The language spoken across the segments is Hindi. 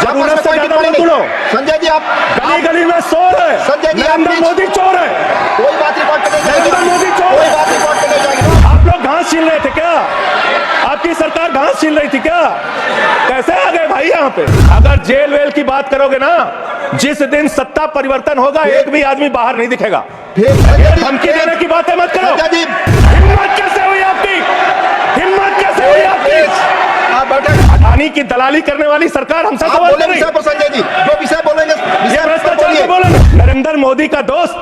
जरूरत से ज्यादा मत बोलो। संजय जी आप गली गली में शोर है, संजय जी नरेंद्र मोदी चोर है, कोई बात रिकॉर्ड करने नरेंद्र मोदी चोर कोई है। बात रिकॉर्ड करने जाएगी। आप लोग घास छीन रहे थे क्या? आपकी सरकार घास छीन रही थी क्या? कैसे आ गए भाई यहाँ पे? अगर जेल वेल की बात करोगे ना, जिस दिन सत्ता परिवर्तन होगा एक भी आदमी बाहर नहीं दिखेगा। ये धमकी देने की बातें मत करो। हिम्मत कैसे हुई आपकी? हिम्मत कैसे हुई आपकी? अडानी की दलाली करने वाली सरकार हमसे सवाल कर रही है। संजय जी जो विषय बोलेंगे ये भ्रष्टाचार से बोलेंगे। नरेंद्र मोदी का दोस्त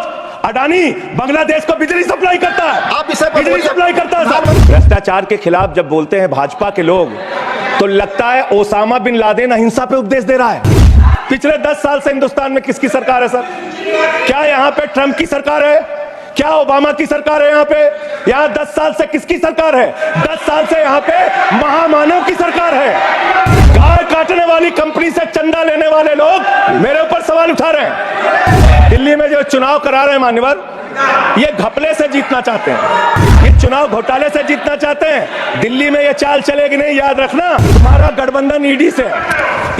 अडानी बांग्लादेश को बिजली सप्लाई करता है, आप इसे बिजली सप्लाई करता है। भ्रष्टाचार के खिलाफ जब बोलते हैं भाजपा के लोग, तो लगता है ओसामा बिन लादेन अहिंसा पे उपदेश दे रहा है। पिछले 10 साल से हिंदुस्तान में किसकी सरकार है सर? क्या यहाँ पे ट्रंप की सरकार है? क्या ओबामा की सरकार है? यहाँ पे यहाँ 10 साल से किसकी सरकार है? 10 साल से यहाँ पे महामानव की सरकार है। गाय काटने वाली कंपनी से चंदा लेने वाले लोग मेरे ऊपर सवाल उठा रहे हैं। दिल्ली में जो चुनाव करा रहे हैं मान्यवर, ये घपले से जीतना चाहते हैं, ये चुनाव घोटाले से जीतना चाहते हैं। दिल्ली में ये चाल चलेगी नहीं, याद रखना। तुम्हारा गठबंधन ईडी से,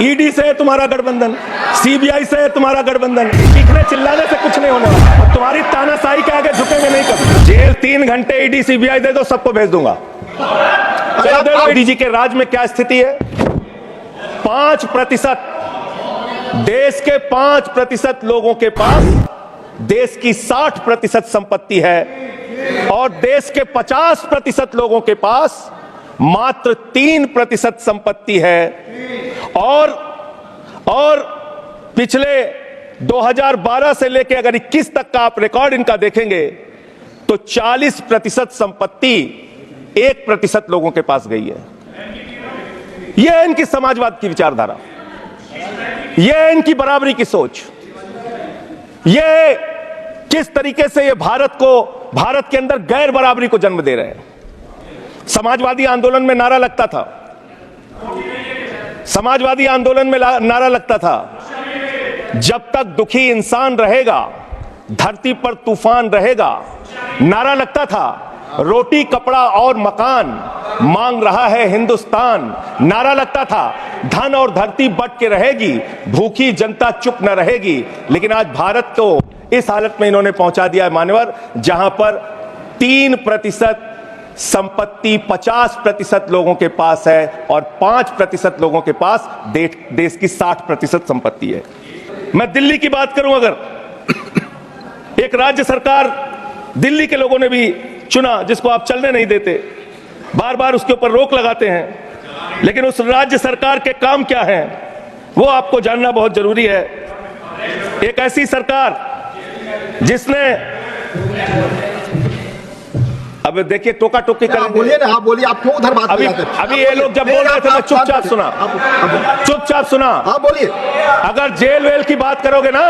ईडी से तुम्हारा गठबंधन, सीबीआई से तुम्हारा गठबंधन। चीखने चिल्लाने से कुछ नहीं होने वाला। और तुम्हारी तानाशाही के आगे झुकेंगे नहीं कभी। जेल 3 घंटे ईडी सीबीआई दे दो, सबको भेज दूंगा। चलो दे दो। ईडी के राज में क्या स्थिति है? 5%, देश के 5% लोगों के पास देश की 60% संपत्ति है, और देश के 50% लोगों के पास मात्र 3% संपत्ति है। और पिछले 2012 से लेकर अगर 21 तक का आप रिकॉर्ड इनका देखेंगे तो 40% संपत्ति 1% लोगों के पास गई है। यह है इनकी समाजवाद की विचारधारा, यह है इनकी बराबरी की सोच, ये किस तरीके से ये भारत के अंदर गैर बराबरी को जन्म दे रहे हैं। समाजवादी आंदोलन में नारा लगता था, समाजवादी आंदोलन में नारा लगता था, जब तक दुखी इंसान रहेगा धरती पर तूफान रहेगा। नारा लगता था, रोटी कपड़ा और मकान मांग रहा है हिंदुस्तान। नारा लगता था, धन और धरती बट के रहेगी, भूखी जनता चुप न रहेगी। लेकिन आज भारत को इस हालत में इन्होंने पहुंचा दिया है मान्यवर, जहां पर 3% संपत्ति 50% लोगों के पास है और 5% लोगों के पास देश की 60% संपत्ति है। मैं दिल्ली की बात करूं, अगर एक राज्य सरकार दिल्ली के लोगों ने भी चुना, जिसको आप चलने नहीं देते, बार बार उसके ऊपर रोक लगाते हैं, लेकिन उस राज्य सरकार के काम क्या हैं वो आपको जानना बहुत जरूरी है। एक ऐसी सरकार जिसने, अब देखिए टोका टोकी करेंगे। बोलिए ना, आप बोलिए, आप क्यों उधर बात कर रहे थे? अभी ये लोग जब बोल रहे थे मैं चुपचाप सुना, चुपचाप सुना। आप बोलिए। अगर जेल वेल की बात करोगे ना,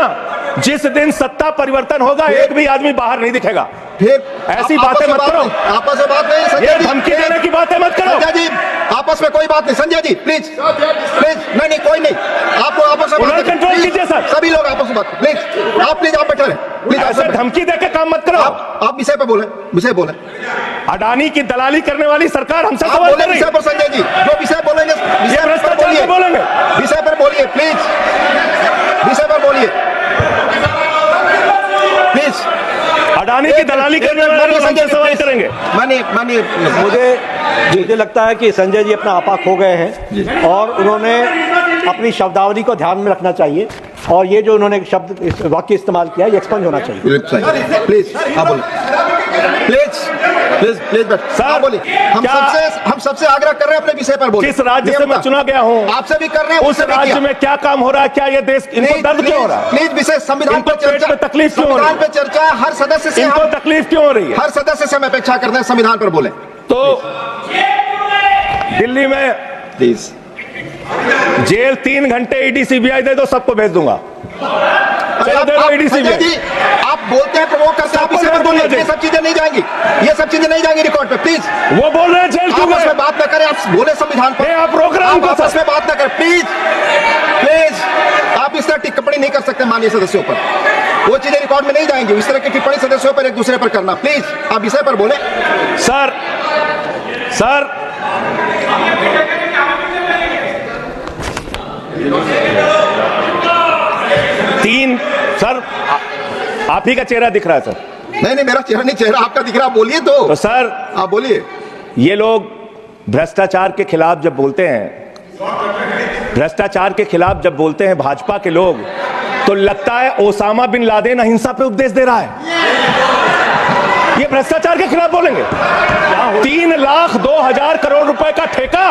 जिस दिन सत्ता परिवर्तन होगा एक भी आदमी बाहर नहीं दिखेगा। ऐसी बातें मत करो, आपस में बात नहीं। संजय जी धमकी देने की बातें मत करो। संजय जी आपस में कोई बात नहीं। संजय जी प्लीज प्लीज, नहीं कोई नहीं, आपको आपस में कंट्रोल कीजिए सर, सभी लोग आपस में बात। प्लीज आप बैठे रहे, प्लीज। ऐसे धमकी देकर काम मत करो। आप विषय पे बोले, विषय बोले। अडानी की दलाली करने वाली सरकार हमसे सवाल कर रही है। विषय पर संजय जी जो विषय बोलेंगे भ्रष्टाचार बोलेंगे, विषय पर बोलिए प्लीज, विषय पर बोलिए प्लीज। अडानी की दलाली करने वाले लोग हमसे सवाल करेंगे। मुझे लगता है कि संजय जी अपना आपा खो गए हैं और उन्होंने अपनी शब्दावली को ध्यान में रखना चाहिए, और ये जो उन्होंने शब्द वाक्य इस्तेमाल किया है ये एक्सपंज होना चाहिए। प्लीज आप बोलिए, प्लीज प्लीज प्लीज सर बोलिए। हम सबसे आग्रह कर रहे हैं अपने विषय पर बोलिए। किस राज्य से मैं चुना गया हूँ, आपसे भी कर रहे हैं, उस राज्य में क्या काम हो रहा है, क्या ये देश इनको दर्द क्यों हो रहा है? प्लीज विषय संविधान पर चर्चा, तकलीफ क्यों हो रही है? संविधान पे चर्चा, हर सदस्य से इनको तकलीफ क्यों हो रही है? हर सदस्य से हम अपेक्षा करते हैं संविधान पर बोले। तो दिल्ली में प्लीज जेल 3 घंटे ईडी सीबीआई दे दो, सबको भेज दूंगा। चलो दे दो ईडी सीबीआई। आप बोलते हैं, प्रवोक करते हैं, आप इसे मत बोलिए। ये सब चीजें नहीं जाएंगी, ये सब चीजें नहीं जाएंगी रिकॉर्ड पे। प्लीज वो बोल रहे हैं जेल क्यों आपस में बात न करें, आप बोले संविधान पर, आप प्रोग्राम को आपस में बात न करें। प्लीज प्लीज आप इस तरह टिप्पणी नहीं कर सकते माननीय सदस्यों पर, वो चीजें रिकॉर्ड में नहीं जाएंगी। इस तरह की टिप्पणी सदस्यों पर एक दूसरे पर करना, प्लीज आप विषय पर बोले। सर तीन सर आप ही का चेहरा दिख रहा है सर। नहीं, मेरा चेहरा नहीं, चेहरा आपका दिख रहा, आप बोलिए तो सर आप बोलिए। ये लोग भ्रष्टाचार के खिलाफ जब बोलते हैं, भ्रष्टाचार के खिलाफ जब बोलते हैं भाजपा के लोग, तो लगता है ओसामा बिन लादेन अहिंसा पे उपदेश दे रहा है। ये भ्रष्टाचार के खिलाफ बोलेंगे। 3,02,000 करोड़ रुपए का ठेका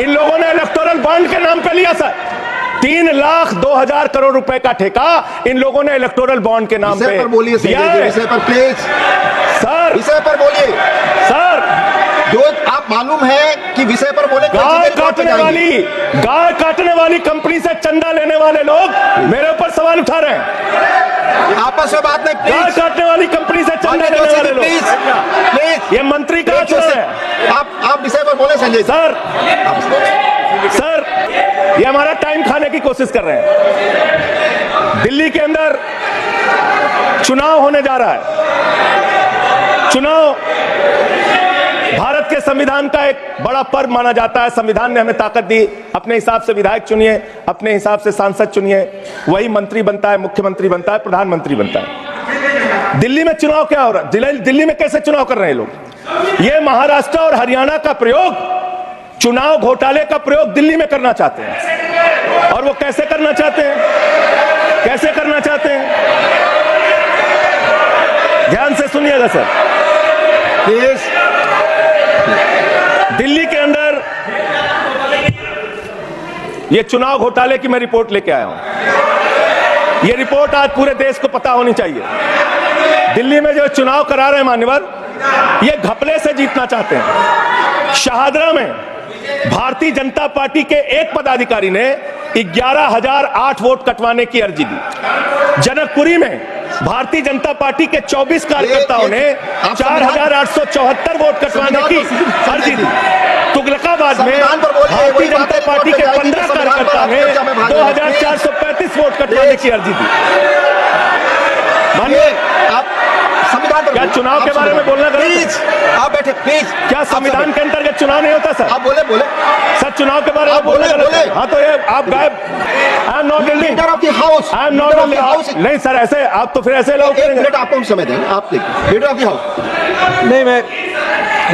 इन लोगों ने इलेक्टोरल बॉन्ड के नाम पे लिया सर। 3,02,000 करोड़ रुपए का ठेका इन लोगों ने इलेक्टोरल बॉन्ड के नाम पे बोलिए, विषय पर प्लीज सर, विषय पर बोलिए सर। जो आप मालूम है कि विषय पर बोले। गाय काटने वाली कंपनी से चंदा लेने वाले लोग मेरे ऊपर सवाल उठा रहे हैं। आपस में बात नहीं, गाय काटने वाली कंपनी से चंदा लेने वाले लोग, प्लीज ये मंत्री का चुनाव है। आप विषय पर बोले संजय सर। सर ये हमारा टाइम खाने की कोशिश कर रहे हैं। दिल्ली के अंदर चुनाव होने जा रहा है। चुनाव भारत के संविधान का एक बड़ा पर्व माना जाता है। संविधान ने हमें ताकत दी, अपने हिसाब से विधायक चुनिए, अपने हिसाब से सांसद चुनिए, वही मंत्री बनता है, मुख्यमंत्री बनता है, प्रधानमंत्री बनता है। दिल्ली में चुनाव क्या हो रहा है? दिल्ली में कैसे चुनाव कर रहे हैं लोग? ये महाराष्ट्र और हरियाणा का प्रयोग, चुनाव घोटाले का प्रयोग दिल्ली में करना चाहते हैं। और वो कैसे करना चाहते हैं? कैसे करना चाहते हैं? ध्यान से सुनिएगा सर। प्लीज। दिल्ली के अंदर ये चुनाव घोटाले की मैं रिपोर्ट लेके आया हूं। ये रिपोर्ट आज पूरे देश को पता होनी चाहिए। दिल्ली में जो चुनाव करा रहे हैं मान्यवर, ये घपले से जीतना चाहते हैं। शाहदरा में भारतीय जनता पार्टी के एक पदाधिकारी ने 11,008 वोट कटवाने की अर्जी दी। जनकपुरी में भारतीय जनता पार्टी के 24 कार्यकर्ताओं ने 4,874 वोट कटवाने की अर्जी दी। तुगलकाबाद में भारतीय जनता पार्टी के 15 कार्यकर्ता ने 2,435 वोट कटवाने की अर्जी दी। मानिए आप संविधान पर क्या चुनाव के बारे में बोलना प्लीज आप बैठे प्लीज। क्या संविधान के अंतर्गत चुनाव नहीं होता सर? आप बोले सर चुनाव के बारे में बोलना गलत। हाँ तो ये आप गायब। I am not leader of the house. I am not. नहीं सर ऐसे आप तो फिर ऐसे लोग करेंगे। आपको समय दें, आप देखिए लीडर ऑफ द हाउस। नहीं,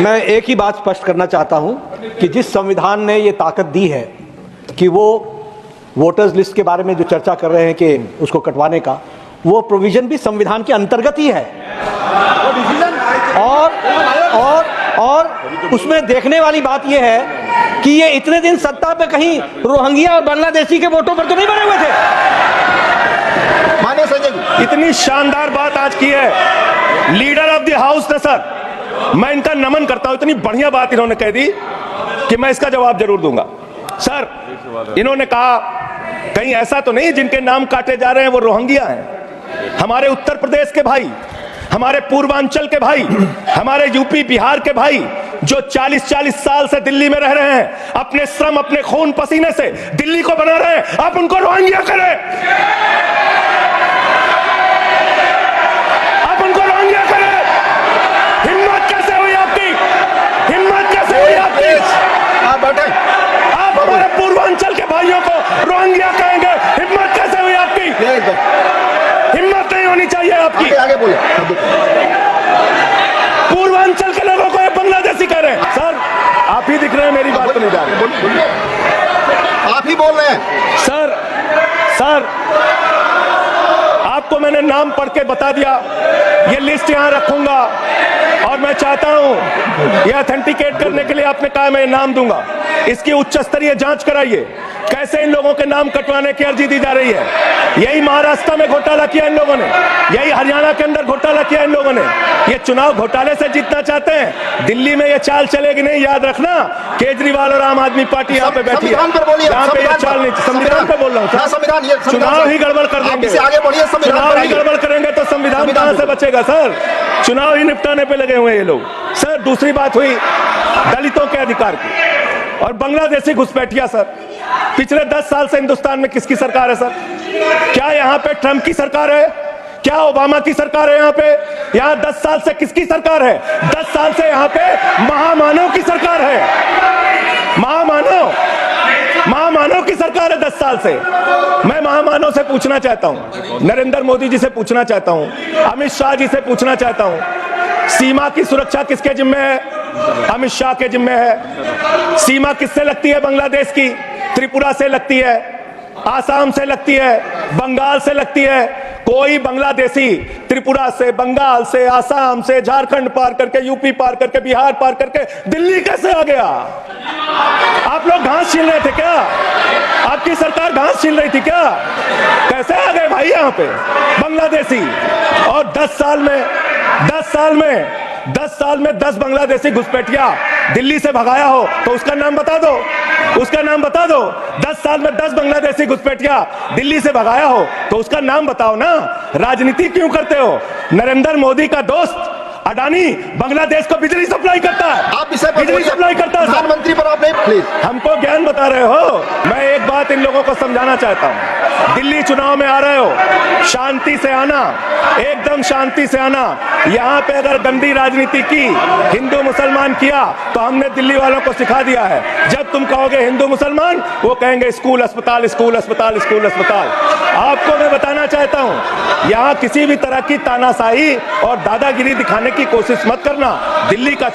मैं एक ही बात स्पष्ट करना चाहता हूं कि जिस संविधान ने ये ताकत दी है कि वो वोटर्स लिस्ट के बारे में जो चर्चा कर रहे हैं कि उसको कटवाने का, वो प्रोविजन भी संविधान के अंतर्गत ही है। और उसमें देखने वाली बात यह है कि ये इतने दिन सत्ता पे कहीं रोहिंग्या और बांग्लादेशी के वोटों पर तो नहीं बने हुए थे। मानिए संजय, इतनी शानदार बात आज की है लीडर ऑफ द हाउस ने सर। मैं इनका नमन करता हूं, इतनी बढ़िया बात इन्होंने कह दी कि मैं इसका जवाब जरूर दूंगा। सर इन्होंने कहा कहीं ऐसा तो नहीं जिनके नाम काटे जा रहे हैं वो रोहिंग्या हैं। हमारे उत्तर प्रदेश के भाई, हमारे पूर्वांचल के भाई, हमारे यूपी बिहार के भाई जो 40-40 साल से दिल्ली में रह रहे हैं, अपने श्रम अपने खून पसीने से दिल्ली को बना रहे हैं, आप उनको रोहिंग्या करें। आप उनको रोहिंग्या करें। हिम्मत कैसे हुई आपकी? हिम्मत कैसे हुई आपकी? आप बैठे। आप हमारे पूर्वांचल के भाइयों को रोहिंग्या कहेंगे? हिम्मत कैसे हुई आपकी? हिम्मत नहीं होनी चाहिए आपकी। आगे बोले। पूर्वांचल के लोगों को ये बांग्लादेशी कह रहे हैं। सर आप ही दिख रहे हैं, मेरी बात तो नहीं जा रही। आप ही बोल रहे हैं सर आपको मैंने नाम पढ़ के बता दिया। ये लिस्ट यहां रखूंगा और मैं चाहता हूं ये ऑथेंटिकेट करने के लिए आपने कहा मैं नाम दूंगा। इसकी उच्च स्तरीय जांच कराइए कैसे इन लोगों के नाम कटवाने की अर्जी दी जा रही है। यही महाराष्ट्र में घोटाला किया इन लोगों ने, यही हरियाणा के अंदर घोटाला किया इन लोगों ने। ये चुनाव घोटाले से जीतना चाहते हैं। दिल्ली में ये चाल चलेगी नहीं, याद रखना। केजरीवाल और आम आदमी पार्टी यहाँ पे बैठी है, यहाँ पे ये चाल नहीं। संविधान पे बोल रहा हूँ। चुनाव ही गड़बड़ कर देंगे, चुनाव ही गड़बड़ करेंगे तो संविधान कहां से बचेगा सर? चुनाव ही निपटाने पे लगे हुए हैं ये लोग। सर दूसरी बात हुई दलितों के अधिकार की और बांग्लादेशी घुसपैठिया। सर पिछले 10 साल से हिंदुस्तान में किसकी सरकार है सर? क्या यहाँ पे ट्रंप की सरकार है? क्या ओबामा की सरकार है? यहाँ पे यहाँ 10 साल से किसकी सरकार है? 10 साल से यहाँ पे महामानव की सरकार है। महामानव महामानव की सरकार है 10 साल से। मैं महामानव से पूछना चाहता हूं, नरेंद्र मोदी जी से पूछना चाहता हूं, अमित शाह जी से पूछना चाहता हूं, सीमा की सुरक्षा किसके जिम्मे है? अमित शाह के जिम्मे है। सीमा किससे लगती है बांग्लादेश की? त्रिपुरा से लगती है, आसाम से लगती है, बंगाल से लगती है। कोई बांग्लादेशी त्रिपुरा से, बंगाल से, आसाम से, झारखंड पार करके, यूपी पार करके, बिहार पार करके दिल्ली कैसे आ गया? आप लोग घास छील रहे थे क्या? आपकी सरकार घास छील रही थी क्या? कैसे आ गए भाई यहाँ पे बांग्लादेशी? और 10 साल में 10 बांग्लादेशी घुसपैठिया दिल्ली से भगाया हो तो उसका नाम बता दो, उसका नाम बता दो। 10 साल में 10 बांग्लादेशी घुसपैठिया दिल्ली से भगाया हो तो उसका नाम बताओ ना। राजनीति क्यों करते हो? नरेंद्र मोदी का दोस्त अडानी बांग्लादेश को बिजली सप्लाई करता है, आप इसे बिजली सप्लाई करता है। प्रधानमंत्री पर आप नहीं, प्लीज। हमको ज्ञान बता रहे हो। मैं एक बात इन लोगों को समझाना चाहता हूं, दिल्ली चुनाव में आ रहे हो, शांति से आना, एकदम शांति से आना। यहां पे अगर गंदी राजनीति की, हिंदू मुसलमान किया तो हमने दिल्ली वालों को सिखा दिया है। जब तुम कहोगे हिंदू मुसलमान, वो कहेंगे स्कूल अस्पताल, स्कूल अस्पताल, स्कूल अस्पताल। आपको मैं बताना चाहता हूं, यहां किसी भी तरह की तानाशाही और दादागिरी दिखाने की कोशिश मत करना। दिल्ली का